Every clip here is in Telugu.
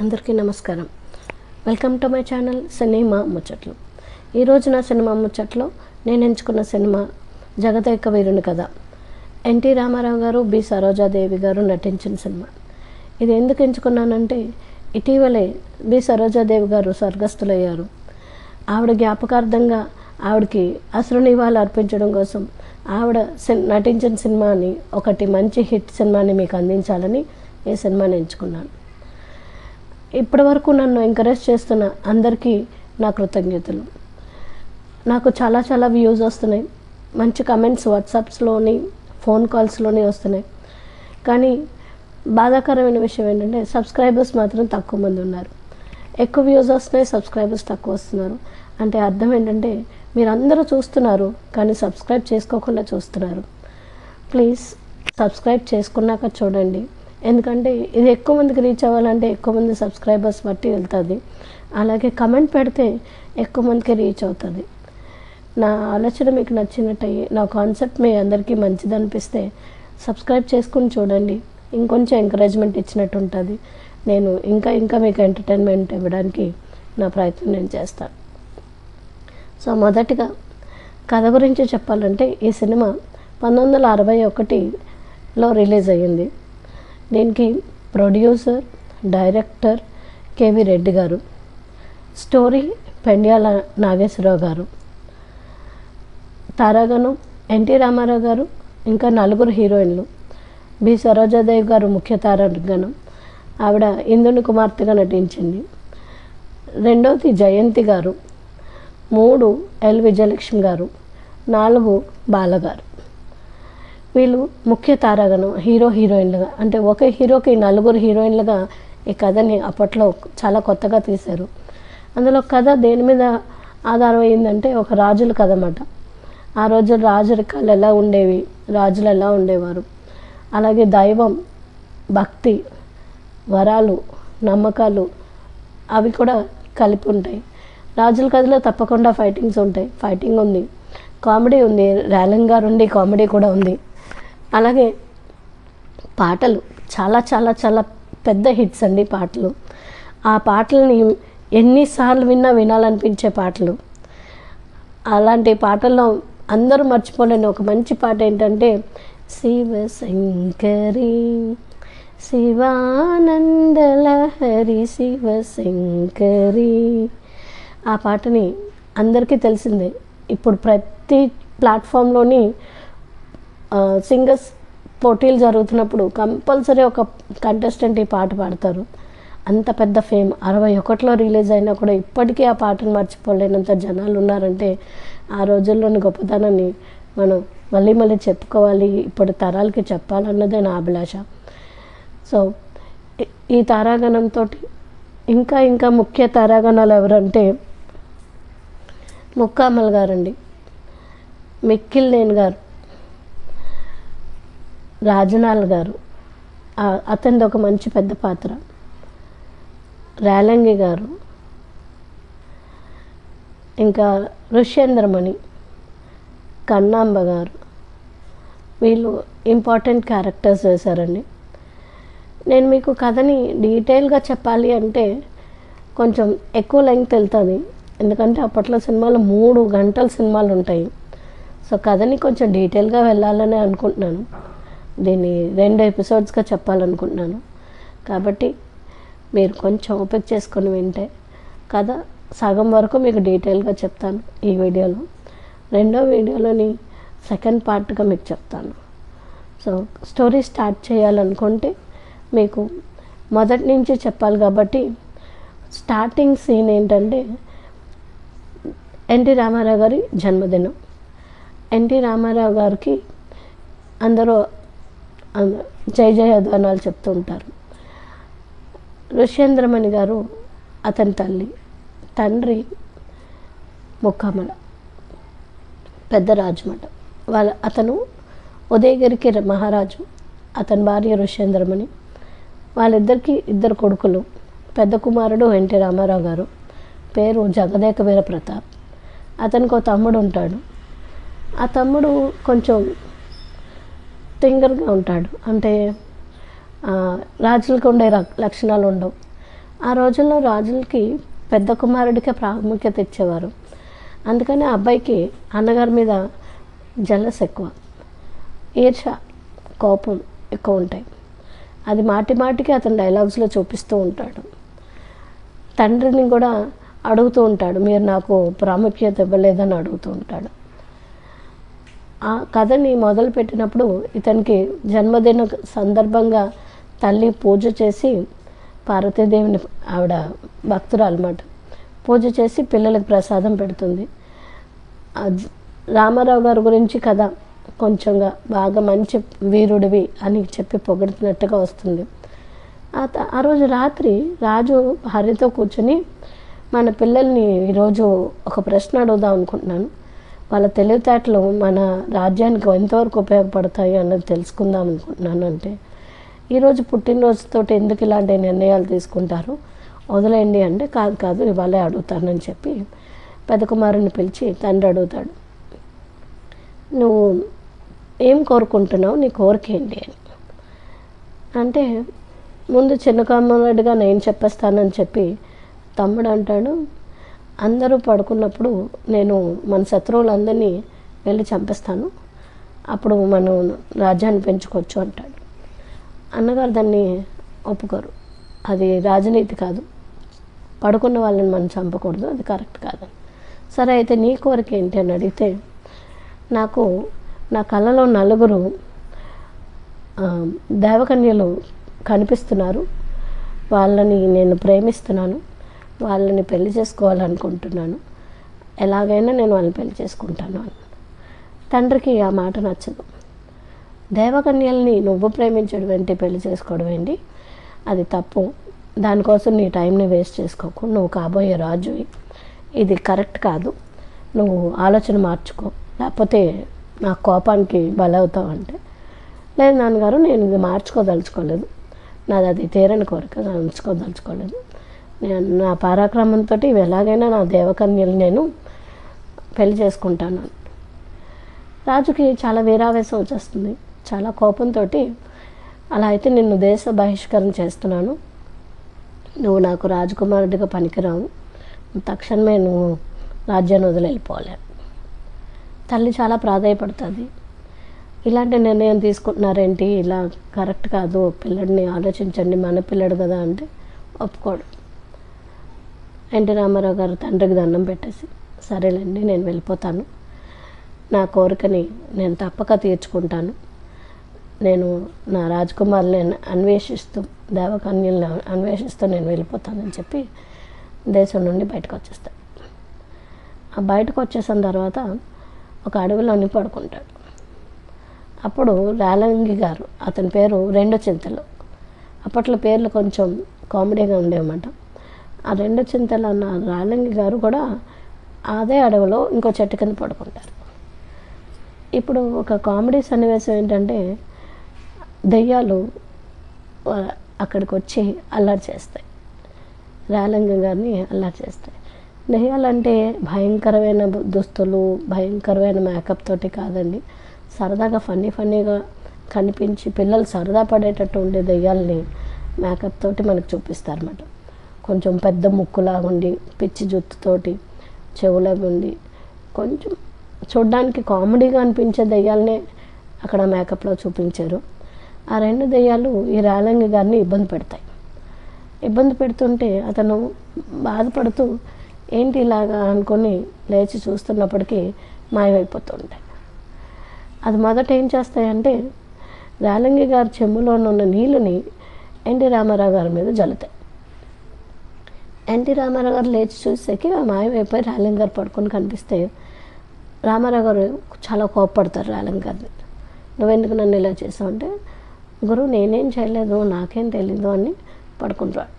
అందరికీ నమస్కారం. Welcome to my channel cinema ముచ్చట్లు. ఈరోజు నా సినిమా ముచ్చట్లో నేను ఎంచుకున్న సినిమా జగదేక వీరుని కథ. ఎన్టీ రామారావు గారు, బి సరోజాదేవి గారు నటించిన సినిమా. ఇది ఎందుకు ఎంచుకున్నానంటే ఇటీవలే బి సరోజాదేవి గారు స్వర్గస్థులయ్యారు. ఆవిడ జ్ఞాపకార్థంగా ఆవిడకి అశ్రు నివాళులు అర్పించడం కోసం ఆవిడ నటించిన సినిమాని, ఒకటి మంచి హిట్ సినిమాని మీకు అందించాలని ఈ సినిమాని ఎంచుకున్నాను. ఇప్పటి వరకు నన్ను ఎంకరేజ్ చేస్తున్న అందరికీ నా కృతజ్ఞతలు. నాకు చాలా వ్యూస్ వస్తున్నాయి, మంచి కమెంట్స్ వాట్సాప్స్లోని, ఫోన్ కాల్స్లోని వస్తున్నాయి. కానీ బాధాకరమైన విషయం ఏంటంటే సబ్స్క్రైబర్స్ మాత్రం తక్కువ మంది ఉన్నారు. ఎక్కువ వ్యూస్ వస్తున్నాయి, సబ్స్క్రైబర్స్ తక్కువ వస్తున్నారు. అంటే అర్థం ఏంటంటే మీరందరూ చూస్తున్నారు కానీ సబ్స్క్రైబ్ చేసుకోకుండా చూస్తున్నారు. ప్లీజ్ సబ్స్క్రైబ్ చేసుకున్నాక చూడండి. ఎందుకంటే ఇది ఎక్కువ మందికి రీచ్ అవ్వాలంటే ఎక్కువ మంది సబ్స్క్రైబర్స్ బట్టి వెళ్తుంది. అలాగే కమెంట్ పెడితే ఎక్కువ మందికి రీచ్ అవుతుంది. నా ఆలోచన మీకు నచ్చినట్టయి, నా కాన్సెప్ట్ మీ అందరికీ మంచిది అనిపిస్తే సబ్స్క్రైబ్ చేసుకుని చూడండి. ఇంకొంచెం ఎంకరేజ్మెంట్ ఇచ్చినట్టు ఉంటుంది. నేను ఇంకా మీకు ఎంటర్టైన్మెంట్ ఇవ్వడానికి నా ప్రయత్నం నేను చేస్తాను. సో మొదటిగా కథ గురించి చెప్పాలంటే ఈ సినిమా 1961లో రిలీజ్ అయ్యింది. దీనికి ప్రొడ్యూసర్, డైరెక్టర్ కేవి రెడ్డి గారు, స్టోరీ పెండ్యాల నాగేశ్వరరావు గారు, తారాగణం ఎన్టీ రామారావు గారు, ఇంకా 4 హీరోయిన్లు. బి సరోజాదేవి గారు ముఖ్య తారాగణం, ఆవిడ ఇంద్రుని కుమార్తెగా నటించింది. రెండవది జయంతి గారు, 3 ఎల్ విజయలక్ష్మి గారు, 4 బాలగారు. వీళ్ళు ముఖ్య తారాగణం, హీరోయిన్లుగా. అంటే ఒకే హీరోకి 4 హీరోయిన్లుగా ఈ కథని అప్పట్లో చాలా కొత్తగా తీశారు. అందులో కథ దేని మీద ఆధారం అయిందంటే ఒక రాజుల కథ అన్నమాట. ఆ రోజు రాజరికాలు ఎలా ఉండేవి, రాజులు ఎలా ఉండేవారు, అలాగే దైవం, భక్తి, వరాలు, నమ్మకాలు అవి కూడా కలిపి ఉంటాయి. రాజుల కథలో తప్పకుండా ఫైటింగ్స్ ఉంటాయి. ఫైటింగ్ ఉంది, కామెడీ ఉంది, రేలంగ్ గారు ఉండి కామెడీ కూడా ఉంది. అలాగే పాటలు చాలా పెద్ద హిట్స్ అండి పాటలు. ఆ పాటలని ఎన్నిసార్లు వినాలనిపించే పాటలు. అలాంటి పాటల్లో అందరూ మర్చిపోలేని ఒక మంచి పాట ఏంటంటే శివశంకరి శివానందలహరి శివశంకరి. ఆ పాటని అందరికీ తెలిసిందే. ఇప్పుడు ప్రతి ప్లాట్ఫామ్లోని సింగర్స్ పోటీలు జరుగుతున్నప్పుడు కంపల్సరీ ఒక కంటెస్టెంట్ ఈ పాట పాడతారు. అంత పెద్ద ఫేమ్. 61లో రిలీజ్ అయినా కూడా ఇప్పటికీ ఆ పాటను మర్చిపోలేనంత జనాలు ఉన్నారంటే ఆ రోజుల్లోని గొప్పతనాన్ని మనం మళ్ళీ చెప్పుకోవాలి, ఇప్పుడు తరాలకి చెప్పాలన్నదే నా అభిలాష. సో ఈ తారాగణంతో ఇంకా ముఖ్య తారాగణాలు ఎవరంటే ముక్కామల్ గారండి, మిక్కిలినేని గారు, రాజనాల్ గారు, అతనిది ఒక మంచి పెద్ద పాత్ర, రేలంగి గారు, ఇంకా ఋష్యేంద్రమణి, కన్నాంబ గారు. వీళ్ళు ఇంపార్టెంట్ క్యారెక్టర్స్ వేశారండి. నేను మీకు కథని డీటెయిల్గా చెప్పాలి అంటే కొంచెం ఎక్కువ లెంగ్త్ వెళ్తుంది. ఎందుకంటే అప్పట్లో సినిమాలు 3 గంటల సినిమాలు ఉంటాయి. సో కథని కొంచెం డీటెయిల్గా వెళ్ళాలని అనుకుంటున్నాను. దీన్ని 2 ఎపిసోడ్స్గా చెప్పాలనుకుంటున్నాను. కాబట్టి మీరు కొంచెం ఓపిక చేసుకొని వింటే కథ సగం వరకు మీకు డీటెయిల్గా చెప్తాను ఈ వీడియోలో. రెండో వీడియోలోని సెకండ్ పార్ట్గా మీకు చెప్తాను. సో స్టోరీ స్టార్ట్ చేయాలనుకుంటే మీకు మొదటి నుంచి చెప్పాలి కాబట్టి స్టార్టింగ్ సీన్ ఏంటంటే ఎన్టీ రామారావు గారి జన్మదినం. ఎన్టీ రామారావు గారికి అందరూ జయ జయధ్వానాలు చెప్తూ ఉంటారు. ఋష్యేంద్రమణి గారు అతని తండ్రి ముక్కామల పెద్ద రాజుమాట. అతను ఉదయగిరికి మహారాజు, అతని భార్య ఋష్యేంద్రమణి. వాళ్ళిద్దరికి 2 కొడుకులు. పెద్ద కుమారుడు ఎన్టీ రామారావు గారు, పేరు జగదేక వీర ప్రతాప్. అతనికి ఒక తమ్ముడు ఉంటాడు. ఆ తమ్ముడు కొంచెం తింగర్గా ఉంటాడు. అంటే రాజులకు ఉండే లక్షణాలు ఉండవు. ఆ రోజుల్లో రాజులకి పెద్ద కుమారుడికే ప్రాముఖ్యత ఇచ్చేవారు. అందుకని ఆ అబ్బాయికి అన్నగారి మీద జలస్ ఎక్కువ, ఈర్ష్య, కోపం ఎక్కువ ఉంటాయి. అది మాటి మాటికి అతను డైలాగ్స్లో చూపిస్తూ ఉంటాడు. తండ్రిని కూడా అడుగుతూ ఉంటాడు, మీరు నాకు ప్రాముఖ్యత ఇవ్వలేదని అడుగుతూ ఉంటాడు. ఆ కథని మొదలుపెట్టినప్పుడు ఇతనికి జన్మదిన సందర్భంగా తల్లి పూజ చేసి, పార్వతీదేవిని, ఆవిడ భక్తురాలు అన్నమాట, పూజ చేసి పిల్లలకు ప్రసాదం పెడుతుంది. రామారావు గారి గురించి కథ కొంచెంగా బాగా మంచి వీరుడివి అని చెప్పి పొగుడుతున్నట్టుగా వస్తుంది. ఆ రోజు రాత్రి రాజు భార్యతో కూర్చొని, మన పిల్లల్ని ఈరోజు ఒక ప్రశ్న అడుగుదాం అనుకుంటున్నాను, వాళ్ళ తెలివితేటలు మన రాజ్యానికి ఎంతవరకు ఉపయోగపడతాయి అన్నది తెలుసుకుందాం అనుకుంటున్నాను. అంటే ఈరోజు పుట్టినరోజుతోటి ఎందుకు ఇలాంటి నిర్ణయాలు తీసుకుంటారు, వదిలేయండి అంటే, కాదు ఇవాళే అడుగుతానని చెప్పి పెద్ద కుమారుని పిలిచి తండ్రి అడుగుతాడు, నువ్వు ఏం కోరుకుంటున్నావు, నీ కోరిక ఏంటి అని. అంటే ముందు చిన్న కుమారుడిగా నేను చెప్పేస్తానని చెప్పి తమ్ముడు అంటాడు, అందరూ పడుకున్నప్పుడు నేను మన శత్రువులందరినీ వెళ్ళి చంపేస్తాను, అప్పుడు మనం రాజ్యాన్ని పెంచుకోవచ్చు అంటాడు. అన్నగారు దాన్ని ఒప్పుకోరు, అది రాజనీతి కాదు, పడుకున్న వాళ్ళని మనం చంపకూడదు, అది కరెక్ట్ కాదని. సరే అయితే నీ కోరిక ఏంటి అని అడిగితే, నాకు నా కళ్ళలో 4 దేవకన్యలు కనిపిస్తున్నారు, వాళ్ళని నేను ప్రేమిస్తున్నాను, వాళ్ళని పెళ్లి చేసుకోవాలనుకుంటున్నాను, ఎలాగైనా నేను వాళ్ళని పెళ్లి చేసుకుంటాను అని. తండ్రికి ఆ మాట నచ్చదు. దేవకన్యల్ని నువ్వు ప్రేమించడం ఏంటి, పెళ్లి చేసుకోవడం ఏంటి, అది తప్పు, దానికోసం నీ టైంని వేస్ట్ చేసుకోకు, నువ్వు కాబోయే రాజువి, ఇది కరెక్ట్ కాదు, నువ్వు ఆలోచన మార్చుకో, లేకపోతే నా కోపానికి బలవుతావు అంటే, లేదు నాన్నగారు, నేను ఇది మార్చుకోదలుచుకోలేదు, నాది అది తీరని కోరిక, నేను ఉంచుకోదలుచుకోలేదు, నేను నా పరాక్రమంతో ఇవి ఎలాగైనా నా దేవకన్యలు నేను పెళ్లి చేసుకుంటాను. రాజుకి చాలా వీరావేశం వచ్చేస్తుంది, చాలా కోపంతో, అలా అయితే నిన్ను దేశ బహిష్కరణ చేస్తున్నాను, నువ్వు నాకు రాజకుమారుడిగా పనికిరావు, తక్షణమే నువ్వు రాజ్యాన్ని వదిలి వెళ్ళిపోవాలి. తల్లి చాలా ప్రాధాయపడుతుంది, ఇలాంటి నిర్ణయం తీసుకుంటున్నారేంటి, ఇలా కరెక్ట్ కాదు, పిల్లడిని ఆలోచించండి, మన పిల్లడు కదా అంటే ఒప్పుకోడు. ఎన్టీ రామారావు గారు తండ్రికి దండం పెట్టేసి, సరేలేండి నేను వెళ్ళిపోతాను, నా కోరికని నేను తప్పక తీర్చుకుంటాను, నేను నా రాజకుమారులను అన్వేషిస్తూ, దేవకన్యలను అన్వేషిస్తూ నేను వెళ్ళిపోతానని చెప్పి దేశం నుండి బయటకు వచ్చేస్తాడు. ఆ బయటకు వచ్చేసిన తర్వాత ఒక అడవిలోని పడుకుంటాడు. అప్పుడు రేలంగి గారు, అతని పేరు 2 చింతలు, అప్పట్లో పేర్లు కొంచెం కామెడీగా ఉండేవన్నమాట. ఆ 2 చింతలు అన్న రేలంగి గారు కూడా అదే అడవిలో ఇంకో చెట్టు కింద పడుకుంటారు. ఇప్పుడు ఒక కామెడీ సన్నివేశం ఏంటంటే, దెయ్యాలు అక్కడికి వచ్చి అల్లరి చేస్తాయి, రేలంగి గారిని అల్లరి చేస్తాయి. దెయ్యాలంటే భయంకరమైన దుస్తులు, భయంకరమైన మేకప్ తోటి కాదండి, సరదాగా ఫన్నీగా కనిపించి పిల్లలు సరదా పడేటట్టు ఉండే దెయ్యాలని మేకప్ తోటి మనకు చూపిస్తారన్నమాట. కొంచెం పెద్ద ముక్కులాగా ఉండి, పిచ్చి జుట్టుతోటి, చెవులాగా ఉండి, కొంచెం చూడ్డానికి కామెడీగా అనిపించే దెయ్యాలనే అక్కడ మేకప్లో చూపించారు. ఆ 2 దెయ్యాలు ఈ రేలంగి గారిని ఇబ్బంది పెడుతుంటే అతను బాధపడుతూ ఏంటి ఇలాగా అనుకొని లేచి చూస్తున్నప్పటికీ మాయమైపోతుంటాయి. అది మొదట ఏం చేస్తాయంటే, రేలంగి గారి చెంబులో ఉన్న నీళ్ళని ఎన్టీ రామారావు గారి మీద జల్లుతాయి. ఎన్టీ రామారావు గారు లేచి చూసేకి మాయమైపోయి రేలంగి గారు పడుకొని కనిపిస్తే రామారావు గారు చాలా కోపపడతారు రేలంగి గారిని, నువ్వెందుకు నన్ను ఇలా చేసావు అంటే, గురువు నేనేం చేయలేదు, నాకేం తెలీదు అని పడుకుంటాడు.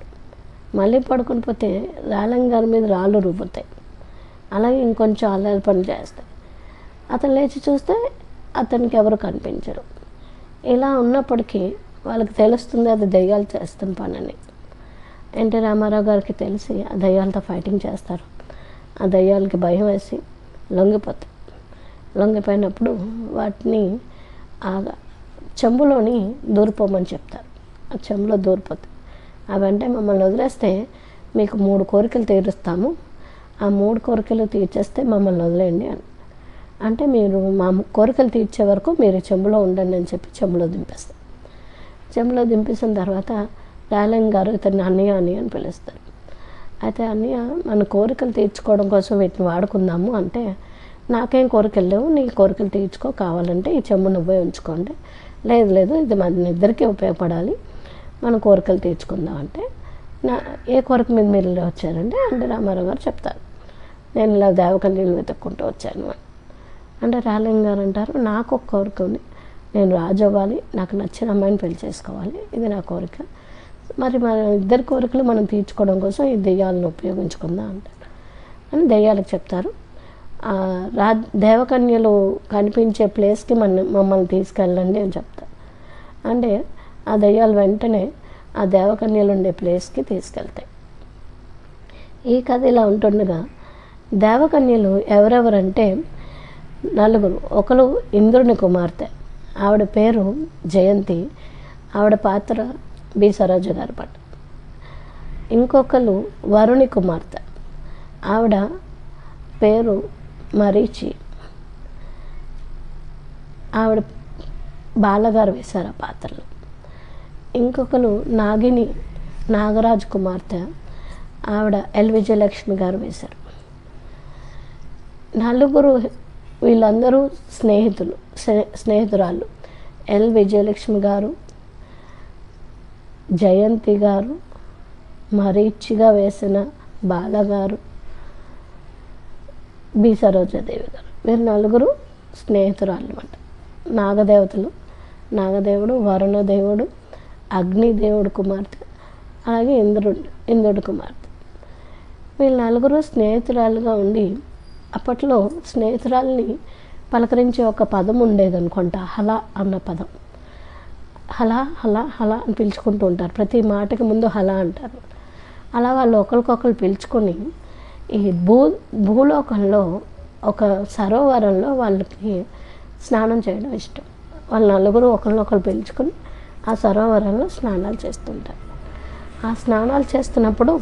మళ్ళీ పడుకుని పోతే రేలంగి గారి మీద రాళ్ళు రూపుతాయి, అలాగే ఇంకొంచెం అల్లరి పని చేస్తాయి. అతను లేచి చూస్తే అతనికి ఎవరు కనిపించరు. ఇలా ఉన్నప్పటికీ వాళ్ళకి తెలుస్తుంది అది దెయ్యాలు చేస్తున్న పనని. ఎన్టీ రామారావు గారికి తెలిసి ఆ దెయ్యాలతో ఫైటింగ్ చేస్తారు. ఆ దెయ్యాలకి భయం వేసి లొంగిపోతాయి. లొంగిపోయినప్పుడు వాటిని ఆ చెంబులోని దూరిపోమని చెప్తారు. ఆ చెంబులో దూరిపోతాయి. అవంటే మమ్మల్ని వదిలేస్తే మీకు 3 కోరికలు తీరుస్తాము, ఆ 3 కోరికలు తీర్చేస్తే మమ్మల్ని వదిలేయండి అని. అంటే మీరు మా కోరికలు తీర్చే వరకు మీరు చెంబులో ఉండండి అని చెప్పి చెంబులో దింపేస్తారు. చెంబులో దింపేసిన తర్వాత రాయలింగ గారు ఇతన్ని అన్నయ్య అని పిలుస్తారు. అయితే అన్నయ్య మన కోరికలు తీర్చుకోవడం కోసం వీటిని వాడుకుందాము అంటే, నాకేం కోరికలు లేవు, నీ కోరికలు తీర్చుకో, కావాలంటే ఈ చెంబు నువ్వే ఉంచుకోండి, లేదు ఇది మన ఇద్దరికీ ఉపయోగపడాలి, మన కోరికలు తీర్చుకుందాం అంటే, ఏ కోరిక మీద మీరు ఇలా వచ్చారంటే అంటే రామారావు గారు చెప్తారు, నేను ఇలా దేవకన్యలు వెతుక్కుంటూ వచ్చాను అని. అంటే రాయలింగ గారు అంటారు, నాకు ఒక కోరిక ఉంది, నేను రాజు అవ్వాలి, నాకు నచ్చిన అమ్మాయిని పెళ్లి చేసుకోవాలి, ఇది నా కోరిక. మరి మన ఇద్దరి కోరికలు మనం తీర్చుకోవడం కోసం ఈ దెయ్యాలను ఉపయోగించుకుందాం అంటారు అని దెయ్యాలకు చెప్తారు. దేవకన్యలు కనిపించే ప్లేస్కి మమ్మల్ని తీసుకెళ్ళండి అని చెప్తారు. అంటే ఆ దెయ్యాలు వెంటనే ఆ దేవకన్యలు ఉండే ప్లేస్కి తీసుకెళ్తాయి. ఈ కథ ఇలా ఉంటుండగా దేవకన్యలు ఎవరెవరంటే 4. ఒకరు ఇంద్రుని కుమార్తె, ఆవిడ పేరు జయంతి, ఆవిడ పాత్ర బి సరోజ గారి పాట. ఇంకొకరు వరుణి కుమార్తె, ఆవిడ పేరు మరీచి, ఆవిడ బాలగారు వేశారు ఆ పాత్రలు. ఇంకొకరు నాగిని నాగరాజ్ కుమార్తె, ఆవిడ ఎల్ విజయలక్ష్మి గారు వేశారు. 4 వీళ్ళందరూ స్నేహితురాళ్ళు. ఎల్ విజయలక్ష్మి గారు, జయంతి గారు, మరీచిగా వేసిన బాలగారు, బి సరోజాదేవి గారు, వీరు 4 స్నేహితురాళ్ళు అన్నమాట. నాగదేవతలు, నాగదేవుడు, వరుణదేవుడు, అగ్నిదేవుడు కుమార్తె, అలాగే ఇంద్రుడి కుమార్తె. వీళ్ళు 4 స్నేహితురాలుగా ఉండి, అప్పట్లో స్నేహితురాల్ని పలకరించే ఒక పదం ఉండేది అనుకుంటా, హలా అన్న పదం. హలా హలా హలా అని పిలుచుకుంటూ ఉంటారు, ప్రతి మాటకి ముందు హలా అంటారు. అలా వాళ్ళు ఒకరికొకరు పిలుచుకొని ఈ భూలోకంలో ఒక సరోవరంలో వాళ్ళకి స్నానం చేయడం ఇష్టం. వాళ్ళు 4 ఒకరినొకరు పిలుచుకొని ఆ సరోవరంలో స్నానాలు చేస్తుంటారు. ఆ స్నానాలు చేస్తున్నప్పుడు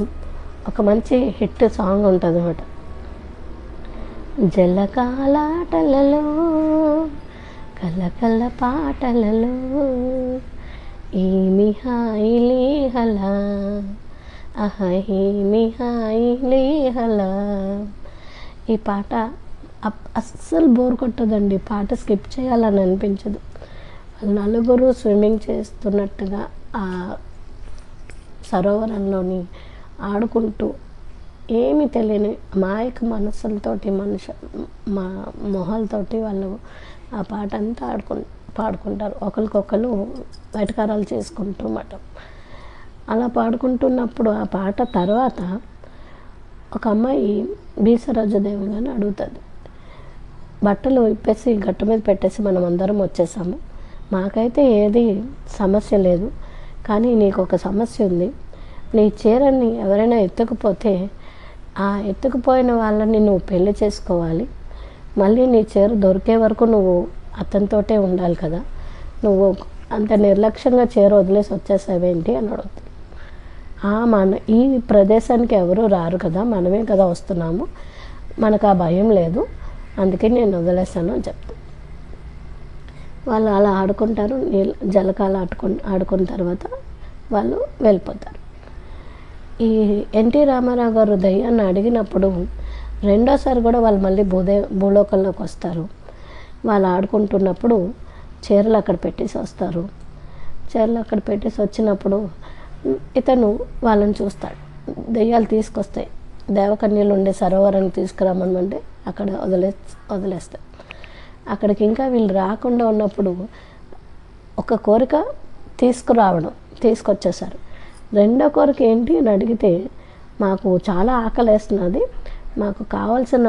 ఒక మంచి హిట్ సాంగ్ ఉంటుంది అన్నమాట. జలకాలాటలలో కలకల పాటలలో ఏమి హాయిలే హలా అహేమి హాయిలే హలా. ఈ పాట అస్సలు బోర్ కొట్టదండి, పాట స్కిప్ చేయాలని అనిపించదు. 4 స్విమ్మింగ్ చేస్తున్నట్టుగా ఆ సరోవరంలోని ఆడుకుంటూ ఏమీ తెలియని మాయక మనసులతోటి మొహాలతోటి వాళ్ళు ఆ పాట అంతా పాడుకుంటారు, ఒకరికొకరు వెటకారాలు చేసుకుంటూ మాట. అలా పాడుకుంటున్నప్పుడు ఆ పాట తర్వాత ఒక అమ్మాయి బి సరోజాదేవి గారిని అడుగుతుంది, బట్టలు ఇప్పేసి గట్టు మీద పెట్టేసి మనం అందరం వచ్చేసాము, మాకైతే ఏది సమస్య లేదు, కానీ నీకు ఒక సమస్య ఉంది, నీ చీరని ఎవరైనా ఎత్తుకుపోతే ఆ ఎత్తుకుపోయిన వాళ్ళని నువ్వు పెళ్లి చేసుకోవాలి, మళ్ళీ నీ చీర దొరికే వరకు నువ్వు అతనితోటే ఉండాలి కదా, నువ్వు అంత నిర్లక్ష్యంగా చీర వదిలేసి వచ్చేసావేంటి అని అడుగుతుంది. ఈ ప్రదేశానికి ఎవరు రారు కదా, మనమే కదా వస్తున్నాము, మనకు ఆ భయం లేదు, అందుకే నేను వదిలేస్తాను అని చెప్తాను. వాళ్ళు అలా ఆడుకుంటారు, జలకాలు ఆడుకున్న తర్వాత వాళ్ళు వెళ్ళిపోతారు. ఈ ఎన్టీ రామారావు గారు దయ్యాన్ని అడిగినప్పుడు రెండోసారి కూడా వాళ్ళు మళ్ళీ భూలోకంలోకి వస్తారు. వాళ్ళు ఆడుకుంటున్నప్పుడు చీరలు అక్కడ పెట్టేసి వస్తారు. చీరలు అక్కడ పెట్టేసి వచ్చినప్పుడు ఇతను వాళ్ళని చూస్తాడు, దెయ్యాలు తీసుకొస్తాయి, దేవకన్యలు ఉండే సరోవరాన్ని తీసుకురామనంటే అక్కడ వదిలేస్తాయి. అక్కడికి ఇంకా వీళ్ళు రాకుండా ఉన్నప్పుడు ఒక కోరిక తీసుకొచ్చేసారు. రెండో కోరిక ఏంటి అని అడిగితే, మాకు చాలా ఆకలేస్తున్నది, మాకు కావాల్సిన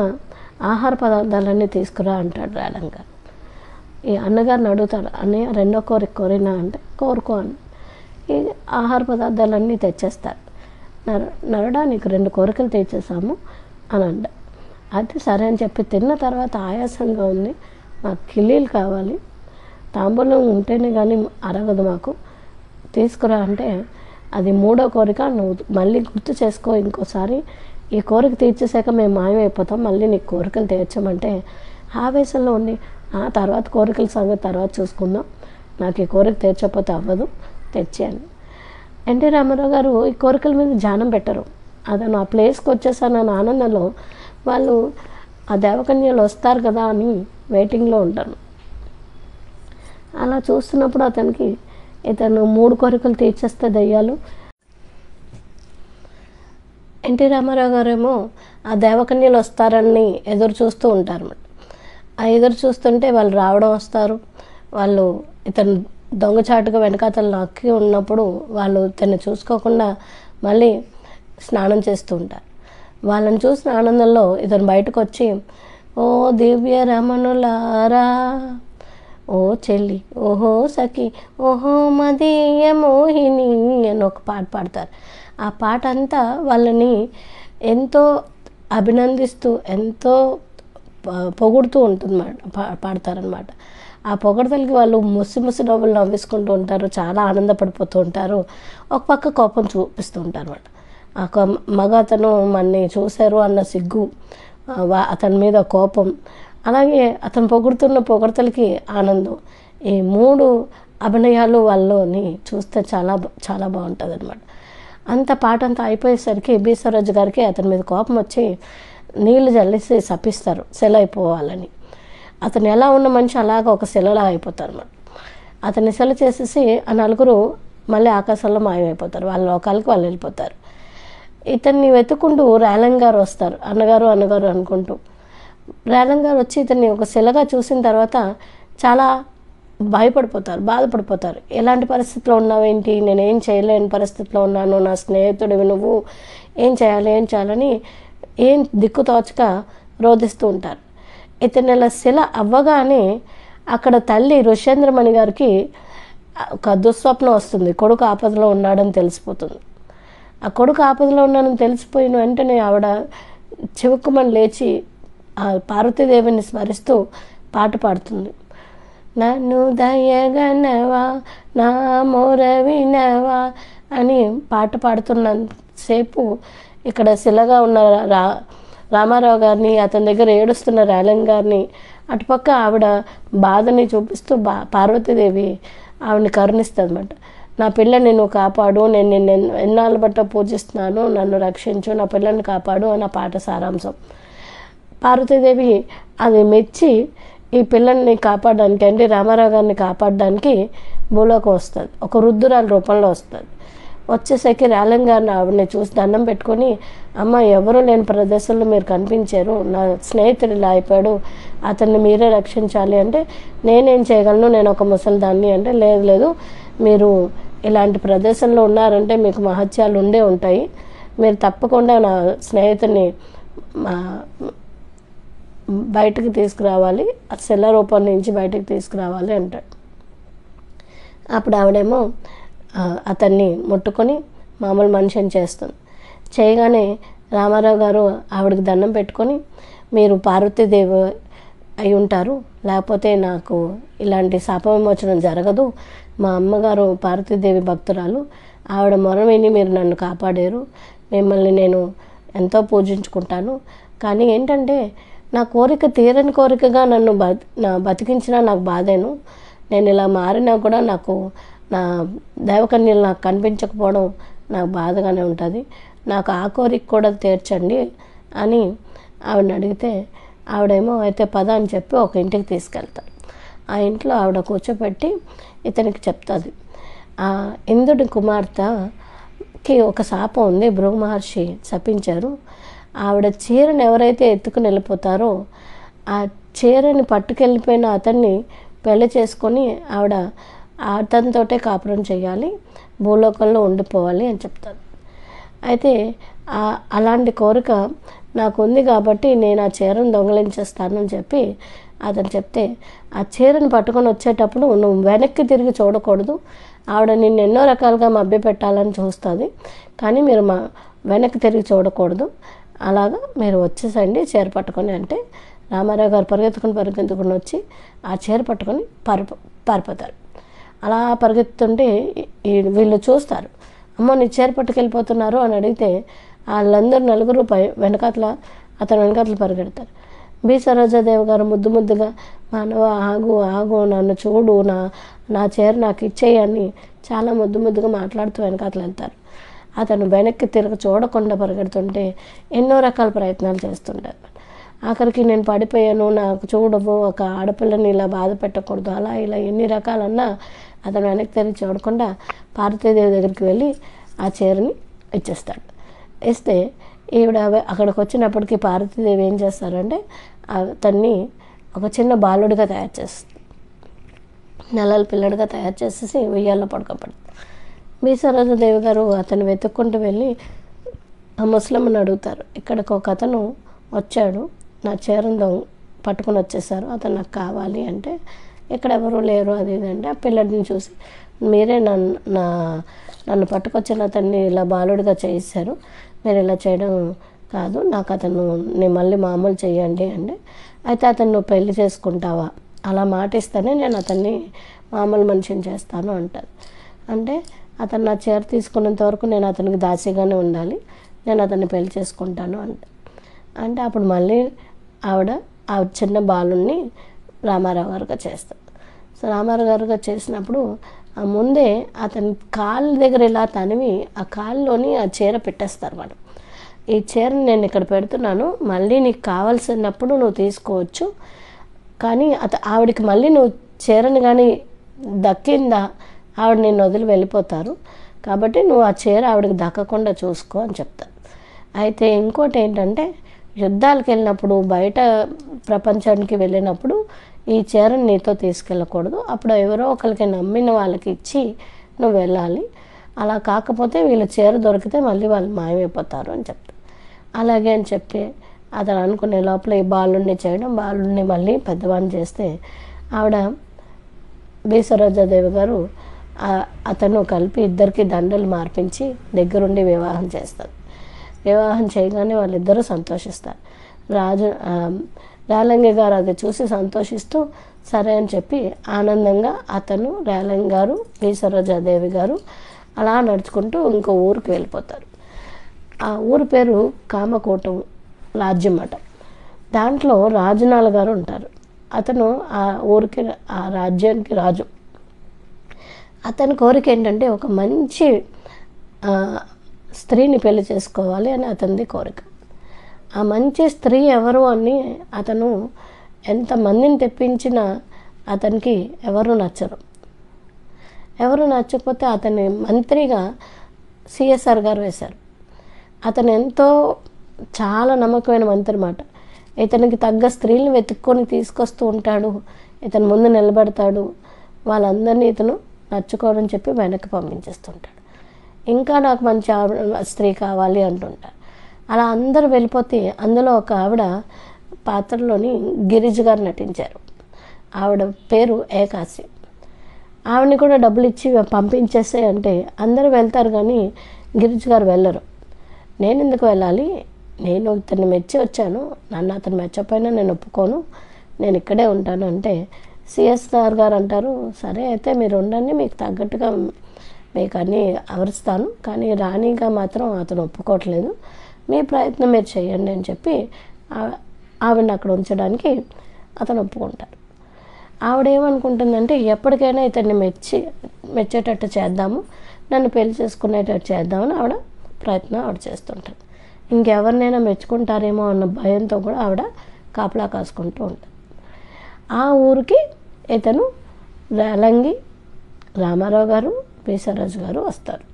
ఆహార పదార్థాలన్నీ తీసుకురా అంటాడు రాయలింగ. ఈ అన్నగారిని అడుగుతాడు, అన్నయ్య రెండో కోరిక కోరినా అంటే కోరుకో అని. ఈ ఆహార పదార్థాలన్నీ తెచ్చేస్తారు. నరుడా నీకు 2 కోరికలు తెచ్చేసాము అని అంట. అది సరే అని చెప్పి తిన్న తర్వాత ఆయాసంగా ఉంది, మాకు కిల్లీలు కావాలి, తాంబూలం ఉంటేనే కానీ అరగదు మాకు, తీసుకురా అంటే అది మూడో కోరిక, నువ్వు మళ్ళీ గుర్తు చేసుకో ఇంకోసారి, ఈ కోరిక తీర్చేసాక మేము మాయమైపోతాం, మళ్ళీ నీ కోరికలు తీర్చమంటే ఆవేశంలో ఉండి తర్వాత కోరికల సంగతి తర్వాత చూసుకుందాం, నాకు ఈ కోరిక తీర్చకపోతే అవ్వదు, తెచ్చాను. ఎన్టీ రామారావు గారు ఈ కోరికల మీద ధ్యానం పెట్టరు. అతను ఆ ప్లేస్కి వచ్చేసానన్న ఆనందంలో వాళ్ళు ఆ దేవకన్యలు వస్తారు కదా అని వెయిటింగ్లో ఉంటారు. అలా చూస్తున్నప్పుడు అతనికి ఇతను 3 కోరికలు తీర్చేస్తే దయ్యాలు. ఎన్టీ రామారావు గారేమో ఆ దేవకన్యలు వస్తారని ఎదురు చూస్తూ ఉంటారు. ఆ ఎదురు చూస్తుంటే వాళ్ళు రావడం వస్తారు, వాళ్ళు ఇతను దొంగచాటుగా వెనకాతలు నక్కి ఉన్నప్పుడు వాళ్ళు ఇతన్ని చూసుకోకుండా మళ్ళీ స్నానం చేస్తూ ఉంటారు. వాళ్ళని చూసిన ఆనందంలో ఇతను బయటకు వచ్చి, ఓ దివ్య రమణులారా, ఓ చెల్లి, ఓహో సఖి, ఓహో మదీయ మోహిని అని ఒక పాట పాడతారు. ఆ పాట అంతా వాళ్ళని ఎంతో అభినందిస్తూ ఎంతో పొగుడుతూ ఉంటుంది, పాడతారనమాట. ఆ పొగడతలకి వాళ్ళు ముసి నవ్వులు నవ్వేసుకుంటూ ఉంటారు, చాలా ఆనందపడిపోతూ ఉంటారు, ఒక పక్క కోపం చూపిస్తూ ఉంటారు అన్నమాట. ఆ మగ అతను మనని చూశారు అన్న సిగ్గు, అతని మీద కోపం, అలాగే అతను పొగుడుతున్న పొగడతలకి ఆనందం, ఈ 3 అభినయాలు వాళ్ళని చూస్తే చాలా చాలా బాగుంటుంది అనమాట. అంత పాట అంతా అయిపోయేసరికి బి సరోజ్ గారికి అతని మీద కోపం వచ్చి నీళ్లు జల్లేసి శపిస్తారు సెల అయిపోవాలని. అతను ఎలా ఉన్న మనిషి అలాగా ఒక శిలలా అయిపోతారు అన్నమాట. అతన్ని సెల చేసేసి ఆ 4 మళ్ళీ ఆకాశంలో మాయమైపోతారు, వాళ్ళ లోకాలకి వాళ్ళు వెళ్ళిపోతారు. ఇతన్ని వెతుక్కుంటూ రేలంగ్ గారు వస్తారు, అన్నగారు అనుకుంటూ. రేలంగ్ గారు వచ్చి ఇతన్ని ఒక శిలగా చూసిన తర్వాత చాలా భయపడిపోతారు, బాధపడిపోతారు. ఎలాంటి పరిస్థితిలో ఉన్నావేంటి, నేనేం చేయలేని పరిస్థితిలో ఉన్నాను, నా స్నేహితుడివి నువ్వు, ఏం చేయాలని ఏం దిక్కు తోచక రోధిస్తూ ఉంటారు. ఇతను ఇలా శిల అవ్వగానే అక్కడ తల్లి ఋష్యేంద్రమణి గారికి ఒక దుస్వప్నం వస్తుంది, కొడుకు ఆపదలో ఉన్నాడని తెలిసిపోతుంది. ఆ కొడుకు ఆపదలో ఉన్నాడని తెలిసిపోయిన వెంటనే ఆవిడ చివుక్కుమని లేచి ఆ పార్వతీదేవిని స్మరిస్తూ పాట పాడుతుంది. నన్ను దయగనవా నా మొర వినవా అని పాట పాడుతున్నంతసేపు ఇక్కడ శిలగా ఉన్న రామారావు గారిని, అతని దగ్గర ఏడుస్తున్న రేలంగ్ గారిని, అటుపక్క ఆవిడ బాధని చూపిస్తూ పార్వతీదేవి ఆవిడని కరుణిస్తుంది అన్నమాట. నా పిల్లని నువ్వు కాపాడు, నేను నిన్ను ఎన్నాళ్ళు బట్ట పూజిస్తున్నాను, నన్ను రక్షించు, నా పిల్లని కాపాడు అన్న పాట సారాంశం. పార్వతీదేవి అది మెచ్చి ఈ పిల్లల్ని కాపాడడానికి, అంటే రామారావు గారిని కాపాడడానికి భూలోకం వస్తుంది, ఒక వృద్ధురాల రూపంలో వస్తుంది. వచ్చేసరికి రేలంగ్ గారిని ఆవిడని చూసి దండం పెట్టుకొని, అమ్మ ఎవరు లేని ప్రదేశంలో మీరు కనిపించారు, నా స్నేహితుడు ఇలా అయిపోయాడు, అతన్ని మీరే రక్షించాలి అంటే నేనేం చేయగలను, నేను ఒక ముసలిదాన్ని అంటే లేదు మీరు ఇలాంటి ప్రదేశంలో ఉన్నారంటే మీకు మహత్యాలు ఉండే ఉంటాయి, మీరు తప్పకుండా నా స్నేహితుడిని బయటకు తీసుకురావాలి, ఆ శిల రూపం నుంచి బయటకు తీసుకురావాలి అంటాడు. అప్పుడు ఆవిడేమో అతన్ని ముట్టుకొని మామూలు మనిషిని చేస్తుంది. చేయగానే రామారావు గారు ఆవిడకి దండం పెట్టుకొని, మీరు పార్వతీదేవి అయి ఉంటారు, లేకపోతే నాకు ఇలాంటి శాప విమోచనం జరగదు, మా అమ్మగారు పార్వతీదేవి భక్తురాలు, ఆవిడ మొర విని మీరు నన్ను కాపాడారు, మిమ్మల్ని నేను ఎంతో పూజించుకుంటాను, కానీ ఏంటంటే నా కోరిక తీరని కోరికగా నన్ను బతికించినా నాకు బాధేను, నేను ఇలా మారినా కూడా నాకు నా దేవకన్యలు నాకు కనిపించకపోవడం నాకు బాధగానే ఉంటుంది, నాకు ఆ కోరిక కూడా తీర్చండి అని ఆవిడని అడిగితే ఆవిడేమో అయితే పద అని చెప్పి ఒక ఇంటికి తీసుకెళ్తారు. ఆ ఇంట్లో ఆవిడ కూర్చోపెట్టి ఇతనికి చెప్తుంది, ఆ ఇంద్రుడి కుమార్తెకి ఒక శాపం ఉంది, భృగు మహర్షి శపించారు, ఆవిడ చీరని ఎవరైతే ఎత్తుకుని వెళ్ళిపోతారో ఆ చీరని పట్టుకెళ్ళిపోయిన అతన్ని పెళ్లి చేసుకొని ఆవిడ అతనితోటే కాపురం చేయాలి, భూలోకంలో ఉండిపోవాలి అని చెప్తారు. అయితే అలాంటి కోరిక నాకు ఉంది కాబట్టి నేను ఆ చీరను దొంగలించేస్తానని చెప్పి అతను చెప్తే, ఆ చీరను పట్టుకొని వచ్చేటప్పుడు నువ్వు వెనక్కి తిరిగి చూడకూడదు, ఆవిడ నిన్ను ఎన్నో రకాలుగా మభ్యపెట్టాలని చూస్తుంది, కానీ మీరు వెనక్కి తిరిగి చూడకూడదు, అలాగా మీరు వచ్చేసండి చీర పట్టుకొని అంటే రామారావు గారు పరిగెత్తుకుని వచ్చి ఆ చీర పట్టుకొని పారిపోతారు. అలా పరిగెత్తుంటే వీళ్ళు చూస్తారు, అమ్మో నీ చీర పట్టుకెళ్ళిపోతున్నారు అని అడిగితే వాళ్ళందరూ నలుగురు అతను వెనకాతల పరిగెడతారు. బి సరోజాదేవి గారు ముద్దు ముద్దుగా మానవ ఆగు ఆగు నన్ను చూడు, నా చీర నాకు ఇచ్చేయి అని చాలా ముద్దు ముద్దుగా మాట్లాడుతూ వెనకాతలు వెళ్తారు. అతను వెనక్కి చూడకుండా పరిగెడుతుంటే ఎన్నో రకాల ప్రయత్నాలు చేస్తుంటారు. ఆఖరికి నేను పడిపోయాను, నాకు చూడవు, ఒక ఆడపిల్లని ఇలా బాధ పెట్టకూడదు, అలా ఇలా ఎన్ని రకాలన్నా అతను వెనక్కి తిరిగి చూడకుండా పార్వతీదేవి దగ్గరికి వెళ్ళి ఆ చీరని ఇచ్చేస్తాడు. ఇస్తే ఈవిడ అక్కడికి వచ్చినప్పటికీ పార్వతీదేవి ఏం చేస్తారంటే అతన్ని ఒక చిన్న బాలుడిగా తయారు చేస్తుంది, నెలల పిల్లడిగా తయారు చేసేసి ఉయ్యాల్లో పడుకోబెడతారు. బి సరోజాదేవి గారు అతను వెతుక్కుంటూ వెళ్ళి ఆ ముసలమ్మని అడుగుతారు, ఇక్కడికి ఒక అతను వచ్చాడు, నా చీరను పట్టుకుని వచ్చేసారు, అతను నాకు కావాలి అంటే ఇక్కడ ఎవరు లేరు అది ఇదంటే ఆ పిల్లడిని చూసి మీరే నన్ను పట్టుకొచ్చిన అతన్ని ఇలా బాలుడిగా చేయిస్తారు, మీరు ఇలా చేయడం కాదు, నాకు నేను మళ్ళీ మామూలు చేయండి అంటే అయితే అతను నువ్వు పెళ్లి చేసుకుంటావా, అలా మాటిస్తేనే నేను అతన్ని మామూలు మనిషిని చేస్తాను అంటారు. అంటే అతను నా చీర తీసుకున్నంత వరకు నేను అతనికి దాసిగానే ఉండాలి, నేను అతన్ని పెళ్లి చేసుకుంటాను అంటే అప్పుడు మళ్ళీ ఆవిడ ఆ చిన్న బాలుని రామారావు గారుగా చేస్తారు. సో రామారావు గారుగా చేసినప్పుడు ఆ ముందే అతని కాళ్ళ దగ్గర ఇలా తనివి ఆ కాళ్ళలోని ఆ చీర పెట్టేస్తారు. మనం ఈ చీరని నేను ఇక్కడ పెడుతున్నాను, మళ్ళీ నీకు కావాల్సినప్పుడు నువ్వు తీసుకోవచ్చు, కానీ ఆవిడకి మళ్ళీ నువ్వు చీరని కానీ దక్కిందా ఆవిడ నిన్ను వదిలి వెళ్ళిపోతారు, కాబట్టి నువ్వు ఆ చీర ఆవిడకి దక్కకుండా చూసుకో అని చెప్తారు. అయితే ఇంకోటి ఏంటంటే యుద్ధాలకు వెళ్ళినప్పుడు బయట ప్రపంచానికి వెళ్ళినప్పుడు ఈ చీరని నీతో తీసుకెళ్ళకూడదు, అప్పుడు ఎవరో ఒకరికి నమ్మిన వాళ్ళకి ఇచ్చి నువ్వు వెళ్ళాలి, అలా కాకపోతే వీళ్ళు చీర దొరికితే మళ్ళీ వాళ్ళు మాయమైపోతారు అని చెప్తారు. అలాగే అని చెప్పి అతను అనుకునే లోపల ఈ బాలుడిని చేయడం, బాలుడిని మళ్ళీ పెద్దవాడిని చేస్తే ఆవిడ బి సరోజాదేవి గారు అతను కలిపి ఇద్దరికి దండలు మార్పించి దగ్గరుండి వివాహం చేస్తారు. వివాహం చేయగానే వాళ్ళిద్దరూ సంతోషిస్తారు. రేలంగి గారు అది చూసి సంతోషిస్తూ సరే అని చెప్పి ఆనందంగా అతను రేలంగి గారు బి సరోజాదేవి గారు అలా నడుచుకుంటూ ఇంకో ఊరికి వెళ్ళిపోతారు. ఆ ఊరి పేరు కామకోటం రాజ్యం అట. దాంట్లో రాజనాల గారు ఉంటారు. అతను ఆ ఊరికి ఆ రాజ్యానికి రాజు. అతని కోరిక ఏంటంటే ఒక మంచి స్త్రీని పెళ్లి చేసుకోవాలి అని అతనిది కోరిక. ఆ మంచి స్త్రీ ఎవరు అని అతను ఎంతమందిని తెప్పించినా అతనికి ఎవరు నచ్చకపోతే అతన్ని మంత్రిగా సిఎస్ఆర్ గారు వేశారు. అతను చాలా నమ్మకమైన మంత్రి మాట. ఇతనికి తగ్గ స్త్రీలను వెతుక్కొని తీసుకొస్తూ ఉంటాడు, ఇతను ముందు నిలబెడతాడు, వాళ్ళందరినీ ఇతను నచ్చుకోవడం చెప్పి వెనక్కి పంపించేస్తుంటాడు. ఇంకా నాకు మంచి స్త్రీ కావాలి అంటుంటారు. అలా అందరూ వెళ్ళిపోతే అందులో ఒక ఆవిడ పాత్రలోని గిరిజ గారు నటించారు. ఆవిడ పేరు ఏకాశి. ఆవిడని కూడా డబ్బులు ఇచ్చి పంపించేసే అంటే అందరూ వెళ్తారు కానీ గిరిజ గారు వెళ్ళరు. నేను ఎందుకు వెళ్ళాలి, నేను ఇతన్ని మెచ్చి వచ్చాను, నన్ను అతను మెచ్చపోయినా నేను ఒప్పుకోను, నేను ఇక్కడే ఉంటాను అంటే సిఎస్ఆర్ గారు అంటారు, సరే అయితే మీరు ఉండండి, మీకు తగ్గట్టుగా మీకు అన్నీ అమరుస్తాను, కానీ రాణిగా మాత్రం అతను ఒప్పుకోవట్లేదు, మీ ప్రయత్నం మీరు చేయండి అని చెప్పి ఆవిడని అక్కడ ఉంచడానికి అతను ఒప్పుకుంటారు. ఆవిడేమనుకుంటుందంటే ఎప్పటికైనా ఇతన్ని మెచ్చేటట్టు చేద్దాము, నన్ను పెళ్లి చేసుకునేటట్టు చేద్దామని ఆవిడ చేస్తుంటారు. ఇంకెవరినైనా మెచ్చుకుంటారేమో అన్న భయంతో కూడా ఆవిడ కాపలా కాసుకుంటూ ఉంటుంది. ఆ ఊరికి ఇతను రేలంగి రామారావు గారు బి సరోజ్ గారు వస్తారు.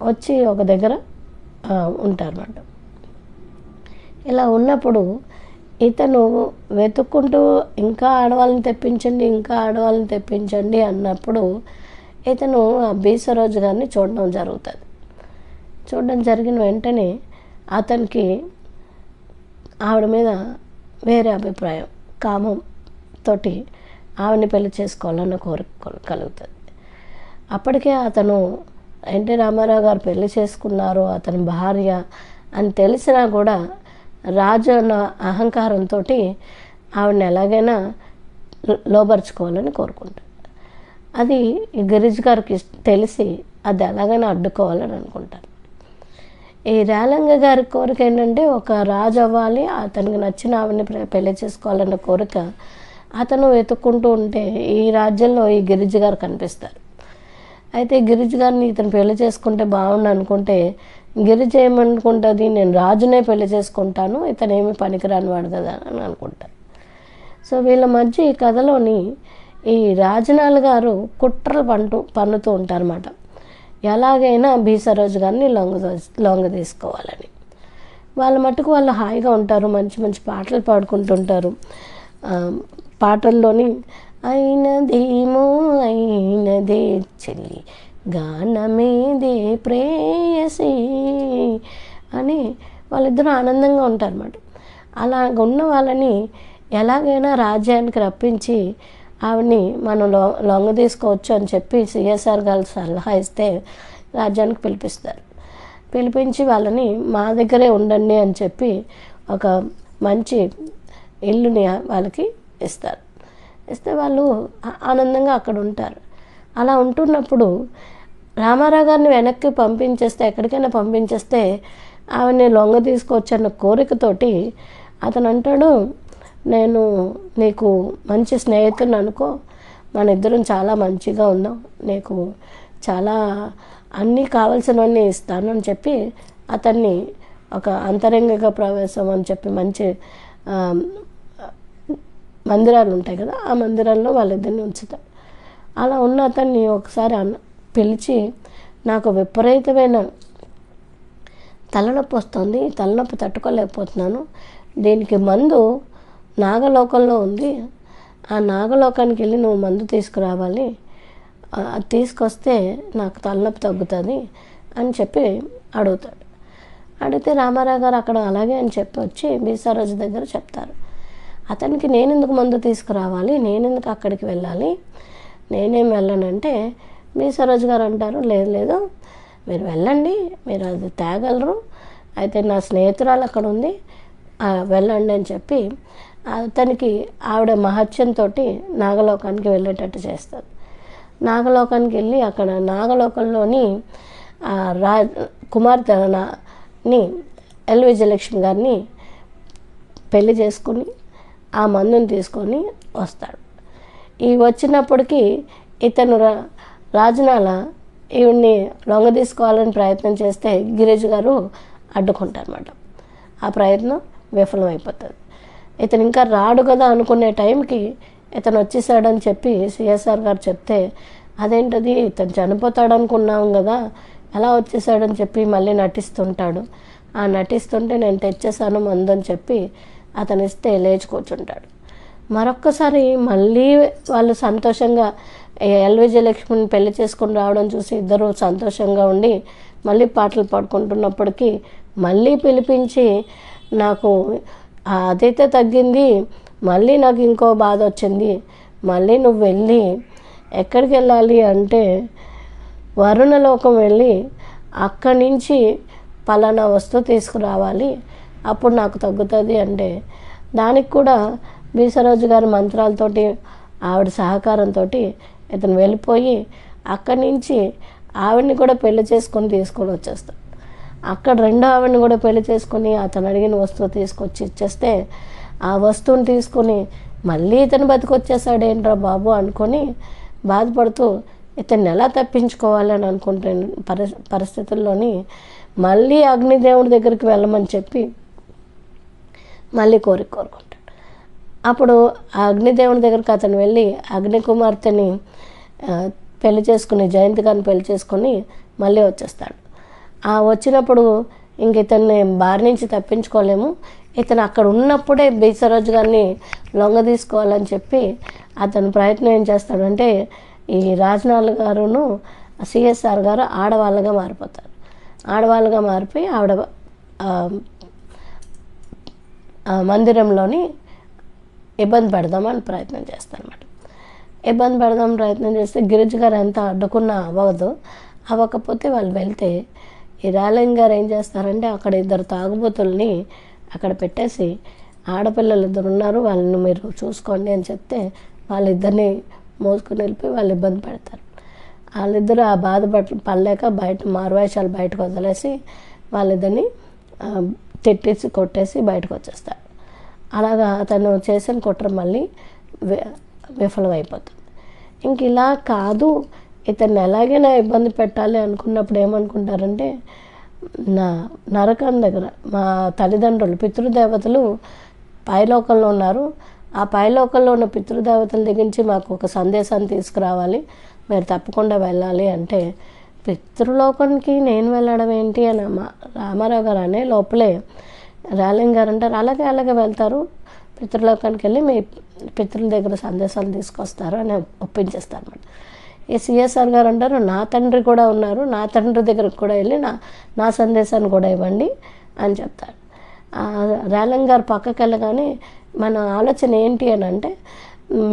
వచ్చి ఒక దగ్గర ఉంటారన్నమాట. ఇలా ఉన్నప్పుడు ఇతను వెతుక్కుంటూ ఇంకా ఆడవాళ్ళని తెప్పించండి అన్నప్పుడు ఇతను బి సరోజ్ గారిని చూడడం జరుగుతుంది. చూడడం జరిగిన వెంటనే అతనికి ఆవిడ మీద వేరే అభిప్రాయం, కామంతోటి ఆవిడని పెళ్లి చేసుకోవాలన్న కోరిక కలుగుతుంది. అప్పటికే అతను ఎన్టీ రామారావు గారు పెళ్లి చేసుకున్నారు, అతని భార్య అని తెలిసినా కూడా రాజు అన్న అహంకారంతో ఆవిడని ఎలాగైనా లోబరుచుకోవాలని కోరుకుంటాడు. అది గిరిజ్ గారికి తెలిసి అది ఎలాగైనా అడ్డుకోవాలని అనుకుంటారు. ఈ రేలంగ గారి కోరిక ఏంటంటే ఒక రాజు అవ్వాలి, అతనికి నచ్చిన ఆవిడని పెళ్లి చేసుకోవాలన్న కోరిక. అతను వెతుక్కుంటూ ఉంటే ఈ రాజ్యంలో ఈ గిరిజ గారు కనిపిస్తారు. అయితే గిరిజ గారిని ఇతను పెళ్లి చేసుకుంటే బాగుండు అనుకుంటే గిరిజ ఏమనుకుంటుంది, నేను రాజునే పెళ్లి చేసుకుంటాను, ఇతను ఏమి పనికిరాని వాడు కదా అని అనుకుంటారు. సో వీళ్ళ మధ్య ఈ కథలోని ఈ రాజనాల్ గారు కుట్రలు పన్నుతూ ఉంటారన్నమాట. ఎలాగైనా బి సరోజ్ గారిని లొంగ తీసుకోవాలని. వాళ్ళ మట్టుకు వాళ్ళు హాయిగా ఉంటారు, మంచి మంచి పాటలు పాడుకుంటుంటారు. పాటల్లోని అయినదేమో అయినదే చెల్లి గానమేదే ప్రేయసి అని వాళ్ళిద్దరూ ఆనందంగా ఉంటారన్నమాట. అలా ఉన్న వాళ్ళని ఎలాగైనా రాజ్యానికి రప్పించి ఆవిడ్ని మనం లొంగ తీసుకోవచ్చు అని చెప్పి సిఎస్ఆర్ గారు సలహా ఇస్తే రాజ్యానికి పిలిపించి వాళ్ళని మా దగ్గరే ఉండండి అని చెప్పి ఒక మంచి ఇల్లుని వాళ్ళకి ఇస్తే వాళ్ళు ఆనందంగా అక్కడ ఉంటారు. అలా ఉంటున్నప్పుడు రామారావు గారిని వెనక్కి ఎక్కడికైనా పంపించేస్తే ఆవిడని లొంగ తీసుకోవచ్చన్న కోరికతోటి అతను అంటాడు, నేను నీకు మంచి స్నేహితుని అనుకో, మన ఇద్దరం చాలా మంచిగా ఉందాం, నీకు చాలా అన్నీ కావాల్సినవన్నీ ఇస్తాను అని చెప్పి అతన్ని ఒక అంతరంగిక ప్రవేశం అని చెప్పి మంచి మందిరాలు ఉంటాయి కదా, ఆ మందిరాల్లో వాళ్ళిద్దరిని ఉంచుతారు. అలా ఉన్న అతన్ని ఒకసారి పిలిచి, నాకు విపరీతమైన తలనొప్పి వస్తుంది, తలనొప్పి తట్టుకోలేకపోతున్నాను, దీనికి మందు నాగలోకంలో ఉంది, ఆ నాగలోకానికి వెళ్ళి నువ్వు మందు తీసుకురావాలి, అది తీసుకొస్తే నాకు తలనొప్పి తగ్గుతుంది అని చెప్పి అడిగితే రామారావు గారు అక్కడ అలాగే అని చెప్పి వచ్చి బి సరోజ్ దగ్గర చెప్తారు. అతనికి నేనెందుకు మందు తీసుకురావాలి, నేనెందుకు అక్కడికి వెళ్ళాలి, నేనేం వెళ్ళనంటే బి సరోజ్ గారు అంటారు, లేదు మీరు వెళ్ళండి, మీరు అది తేగలరు, అయితే నా స్నేహితురాలు అక్కడ ఉంది, వెళ్ళండి అని చెప్పి అతనికి ఆవిడ మహత్యంతో నాగలోకానికి వెళ్ళేటట్టు చేస్తారు. నాగలోకానికి వెళ్ళి అక్కడ నాగలోకంలోని కుమార్తెని ఎల్ విజయలక్ష్మి గారిని పెళ్లి చేసుకుని ఆ మందుని తీసుకొని వస్తాడు. వచ్చినప్పటికీ ఇతను రాజనాల ఈవిడ్ని లొంగ తీసుకోవాలని ప్రయత్నం చేస్తే గిరిజ గారు అడ్డుకుంటారన్నమాట. ఆ ప్రయత్నం విఫలమైపోతుంది. ఇతను ఇంకా రాడు కదా అనుకునే టైంకి ఇతను వచ్చేసాడని చెప్పి సిఎస్ఆర్ గారు చెప్తే, అదేంటది ఇతను చనిపోతాడు అనుకున్నాం కదా, ఎలా వచ్చేసాడని చెప్పి మళ్ళీ నటిస్తుంటాడు. నటిస్తుంటే నేను తెచ్చేసాను మందు అని చెప్పి అతను ఇస్తే లేచి కూర్చుంటాడు. మరొక్కసారి మళ్ళీ వాళ్ళు సంతోషంగా ఎల్ విజయలక్ష్మిని పెళ్లి చేసుకుని రావడం చూసి ఇద్దరు సంతోషంగా ఉండి మళ్ళీ పాటలు పాడుకుంటున్నప్పటికీ మళ్ళీ పిలిపించి, నాకు అదైతే తగ్గింది, మళ్ళీ నాకు ఇంకో బాధ వచ్చింది, మళ్ళీ నువ్వు వెళ్ళి ఎక్కడికి వెళ్ళాలి అంటే వరుణలోకం వెళ్ళి అక్కడి నుంచి పలానా వస్తువు తీసుకురావాలి, అప్పుడు నాకు తగ్గుతుంది అంటే దానికి కూడా బి సరోజ్ గారి మంత్రాలతోటి ఆవిడ సహకారంతో ఇతను వెళ్ళిపోయి అక్కడి నుంచి ఆవిడని కూడా పెళ్లి చేసుకొని తీసుకొని వచ్చేస్తాడు. అక్కడ రెండో ఆవిడని కూడా పెళ్లి చేసుకొని అతను అడిగిన వస్తువు తీసుకొచ్చి ఇచ్చేస్తే ఆ వస్తువుని తీసుకొని మళ్ళీ ఇతను బతికొచ్చేసాడు ఏంట్రా బాబు అనుకొని బాధపడుతూ ఇతన్ని ఎలా తప్పించుకోవాలని అనుకుంటే పరిస్థితుల్లోని మళ్ళీ అగ్నిదేవుడి దగ్గరికి వెళ్ళమని చెప్పి మళ్ళీ కోరుకుంటాడు. అప్పుడు ఆ అగ్నిదేవుని దగ్గరికి అతను వెళ్ళి అగ్ని కుమార్తెని పెళ్లి చేసుకుని జయంతి గారిని పెళ్లి చేసుకొని మళ్ళీ వచ్చేస్తాడు. వచ్చినప్పుడు ఇంక ఇతన్ని బారి నుంచి తప్పించుకోలేము, ఇతను అక్కడ ఉన్నప్పుడే బి సరోజ్ గారిని లొంగ తీసుకోవాలని చెప్పి అతను ప్రయత్నం ఏం చేస్తాడంటే ఈ రాజనాల్ గారును సిఎస్ఆర్ గారు ఆడవాళ్ళగా మారిపోతారు. ఆడవాళ్ళగా మారిపోయి ఆవిడ మందిరంలోని ఇబ్బంది పెడదామని ప్రయత్నం చేస్తారన్నమాట. ఇబ్బంది పెడదామని ప్రయత్నం చేస్తే గిరిజ గారు ఎంత అడ్డుకున్నా అవ్వకపోతే వాళ్ళు వెళ్తే ఈ రాలంగ్ గారు ఏం చేస్తారంటే అక్కడ ఇద్దరు తాగుబోతుల్ని అక్కడ పెట్టేసి, ఆడపిల్లలు ఇద్దరు ఉన్నారు, వాళ్ళని మీరు చూసుకోండి అని చెప్తే వాళ్ళిద్దరిని మోసుకుని వెళ్ళిపోయి వాళ్ళు ఇబ్బంది పెడతారు. వాళ్ళిద్దరూ ఆ బాధ పడలేక బయట మారువేషాలు బయటకు వదిలేసి వాళ్ళిద్దరిని తిట్టేసి కొట్టేసి బయటకు వచ్చేస్తాడు. అలాగా అతను చేసిన కుట్ర మళ్ళీ విఫలమైపోతుంది. ఇంక ఇలా కాదు, ఇతన్ని ఎలాగైనా ఇబ్బంది పెట్టాలి అనుకున్నప్పుడు ఏమనుకుంటారంటే, నరకం దగ్గర మా తల్లిదండ్రులు పితృదేవతలు పైలోకంలో ఉన్నారు, ఆ పైలోకంలో ఉన్న పితృదేవతల దగ్గర నుంచి మాకు ఒక సందేశాన్ని తీసుకురావాలి, మీరు తప్పకుండా వెళ్ళాలి అంటే, పితృలోకానికి నేను వెళ్ళడం ఏంటి అని రామారావు గారు అనే లోపలే రాలింగ్ గారు అంటారు, అలాగే వెళ్తారు, పితృలోకానికి వెళ్ళి మీ పితృల దగ్గర సందేశాలు తీసుకొస్తారు అని ఒప్పించేస్తారు అన్నమాట. ఈ సిఎస్ఆర్ గారు అంటారు, నా తండ్రి కూడా ఉన్నారు, నా తండ్రి దగ్గరకు కూడా వెళ్ళి నా సందేశాన్ని కూడా ఇవ్వండి అని చెప్తారు. రాలింగ్ గారు పక్కకి వెళ్ళగానే మన ఆలోచన ఏంటి అని అంటే,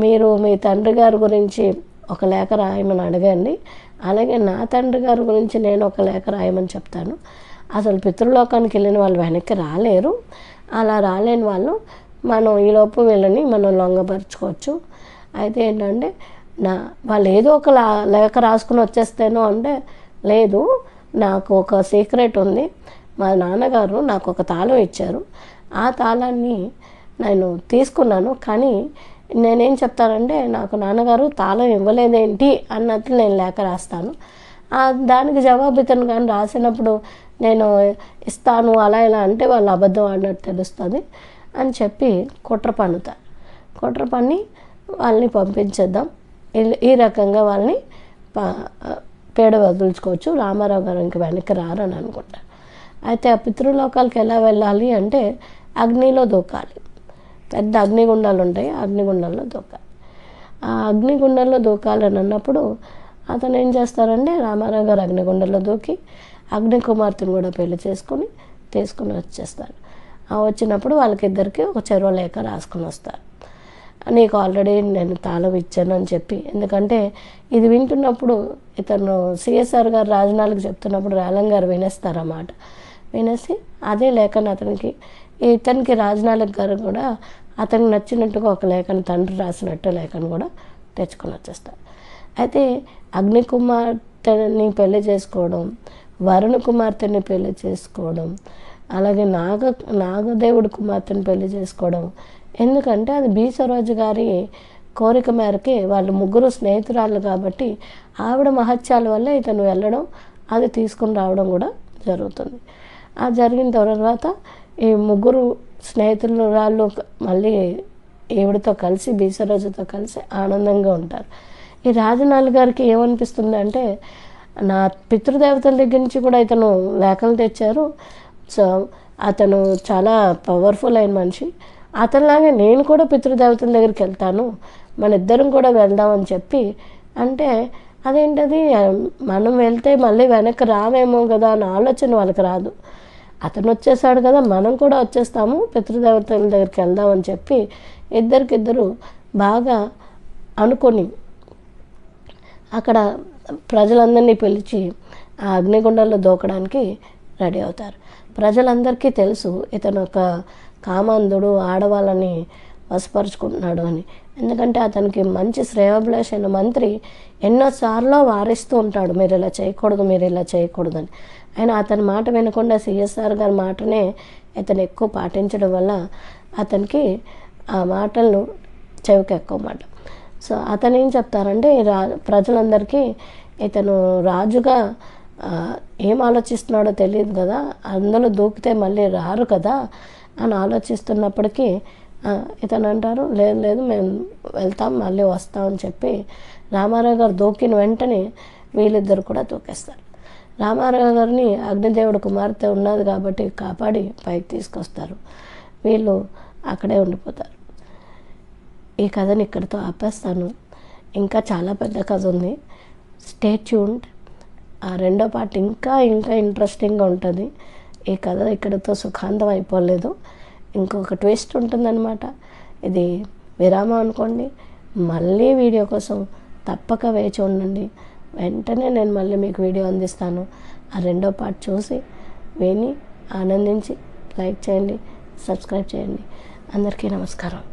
మీరు మీ తండ్రి గారి గురించి ఒక లేఖ రాయమని అడగండి, అలాగే నా తండ్రి గారి గురించి నేను ఒక లేఖ రాయమని చెప్తాను. అసలు పితృలోకానికి వెళ్ళిన వాళ్ళు వెనక్కి రాలేరు, అలా రాలేని వాళ్ళు మనం ఈలోపు వీళ్ళని మనం లొంగపరుచుకోవచ్చు. అయితే ఏంటంటే వాళ్ళు ఏదో ఒక లేఖ రాసుకుని వచ్చేస్తేనో అంటే, లేదు, నాకు ఒక సీక్రెట్ ఉంది, మా నాన్నగారు నాకు ఒక తాళం ఇచ్చారు, ఆ తాళాన్ని నేను తీసుకున్నాను, కానీ నేనేం చెప్తానంటే, నాకు నాన్నగారు తాళం ఇవ్వలేదేంటి అన్నట్లు నేను లేఖ రాస్తాను, దానికి జవాబు ఇతను కానీ రాసినప్పుడు నేను ఇస్తాను అలా ఇలా అంటే వాళ్ళు అబద్ధం ఆడినట్టు తెలుస్తుంది అని చెప్పి కుట్ర పన్నుతారు. కుట్ర పన్ని వాళ్ళని పంపించేద్దాం, ఈ రకంగా వాళ్ళని పేడ వదులుచుకోవచ్చు, రామారావు గారు ఇంక వెనక్కి రారని అనుకుంటారు. అయితే ఆ పితృలోకాలకు ఎలా వెళ్ళాలి అంటే అగ్నిలో దూకాలి, పెద్ద అగ్నిగుండాలు ఉంటాయి, అగ్నిగుండాల్లో దూకాలి. ఆ అగ్నిగుండంలో దూకాలని అన్నప్పుడు అతను ఏం చేస్తారంటే, రామారావు గారు అగ్నిగుండంలో దూకి అగ్ని కుమార్తెను కూడా పెళ్లి తీసుకుని వచ్చేస్తారు. వచ్చినప్పుడు వాళ్ళకిద్దరికి ఒక చెరువు లేఖ రాసుకొని వస్తారు. నీకు ఆల్రెడీ నేను తాళం ఇచ్చాను అని చెప్పి, ఎందుకంటే ఇది వింటున్నప్పుడు ఇతను సిఎస్ఆర్ గారు రాజనాలకు చెప్తున్నప్పుడు రాలంగ్ గారు వినేస్తారన్నమాట. వినేసి అదే లేఖను ఇతనికి రాజనాలకు గారు కూడా అతనికి నచ్చినట్టుగా ఒక లేఖను, తండ్రి రాసినట్టు లేఖను కూడా తెచ్చుకొని వచ్చేస్తారు. అయితే అగ్ని కుమార్తెని పెళ్లి చేసుకోవడం, వరుణ కుమార్తెని పెళ్లి చేసుకోవడం, అలాగే నాగదేవుడి కుమార్తెని పెళ్లి చేసుకోవడం, ఎందుకంటే అది బి సరోజ గారి కోరిక మేరకి, వాళ్ళు ముగ్గురు స్నేహితురాళ్ళు కాబట్టి ఆవిడ మహత్యాల వల్ల ఇతను వెళ్ళడం, అది తీసుకుని రావడం కూడా జరుగుతుంది. అది జరిగిన తర్వాత ఈ ముగ్గురు స్నేహితురాళ్ళు మళ్ళీ ఈవిడతో కలిసి బి సరోజతో కలిసి ఆనందంగా ఉంటారు. ఈ రాజనాల్ గారికి ఏమనిపిస్తుంది అంటే, నా పితృదేవతల దగ్గర నుంచి కూడా ఇతను లేఖలు తెచ్చారు, సో అతను చాలా పవర్ఫుల్ అయిన మనిషి, అతనిలాగే నేను కూడా పితృదేవతల దగ్గరికి వెళ్తాను, మన ఇద్దరం కూడా వెళ్దామని చెప్పి అంటే, అదేంటది మనం వెళ్తే మళ్ళీ వెనక్కి రావేమో కదా అన్న ఆలోచన వాళ్ళకి రాదు. అతను వచ్చేసాడు కదా, మనం కూడా వచ్చేస్తాము, పితృదేవతల దగ్గరికి వెళ్దామని చెప్పి ఇద్దరికిద్దరు బాగా అనుకొని అక్కడ ప్రజలందరినీ పిలిచి ఆ అగ్నిగుండంలో దూకడానికి రెడీ అవుతారు. ప్రజలందరికీ తెలుసు ఇతను ఒక కామాంధుడు, ఆడవాళ్ళని వశపరుచుకుంటున్నాడు అని. ఎందుకంటే అతనికి మంచి శ్రేయోభిలాష అయిన మంత్రి ఎన్నోసార్లు వారిస్తూ ఉంటాడు, మీరు ఇలా చేయకూడదు, మీరు ఇలా చేయకూడదని. అయినా అతని మాట వినకుండా సిఎస్ఆర్ గారి మాటనే ఇతను ఎక్కువ పాటించడం వల్ల అతనికి ఆ మాటలను చెవికెక్కమాట. సో అతను ఏం చెప్తారంటే, ప్రజలందరికీ ఇతను రాజుగా ఏం ఆలోచిస్తున్నాడో తెలియదు కదా, అందులో దూకితే మళ్ళీ రారు కదా అని ఆలోచిస్తున్నప్పటికీ ఇతను అంటారు, లేదు మేము వెళ్తాం, మళ్ళీ వస్తామని చెప్పి రామారావు గారు దూకిన వెంటనే వీళ్ళిద్దరు కూడా దూకేస్తారు. రామారావు గారిని అగ్నిదేవుడు కుమార్తె ఉన్నది కాబట్టి కాపాడి పైకి తీసుకొస్తారు. వీళ్ళు అక్కడే ఉండిపోతారు. ఈ కథని ఇక్కడితో ఆపేస్తాను. ఇంకా చాలా పెద్ద కథ ఉంది, స్టే ట్యూన్డ్. ఆ రెండో పార్ట్ ఇంకా ఇంట్రెస్టింగ్గా ఉంటుంది. ఈ కథ ఇక్కడితో సుఖాంతం అయిపోలేదు, ఇంకొక ట్విస్ట్ ఉంటుందన్నమాట. ఇది విరామం అనుకోండి, మళ్ళీ వీడియో కోసం తప్పక వేచి ఉండండి. వెంటనే నేను మళ్ళీ మీకు వీడియో అందిస్తాను. ఆ రెండో పార్ట్ చూసి విని ఆనందించి లైక్ చేయండి, సబ్స్క్రైబ్ చేయండి. అందరికీ నమస్కారం.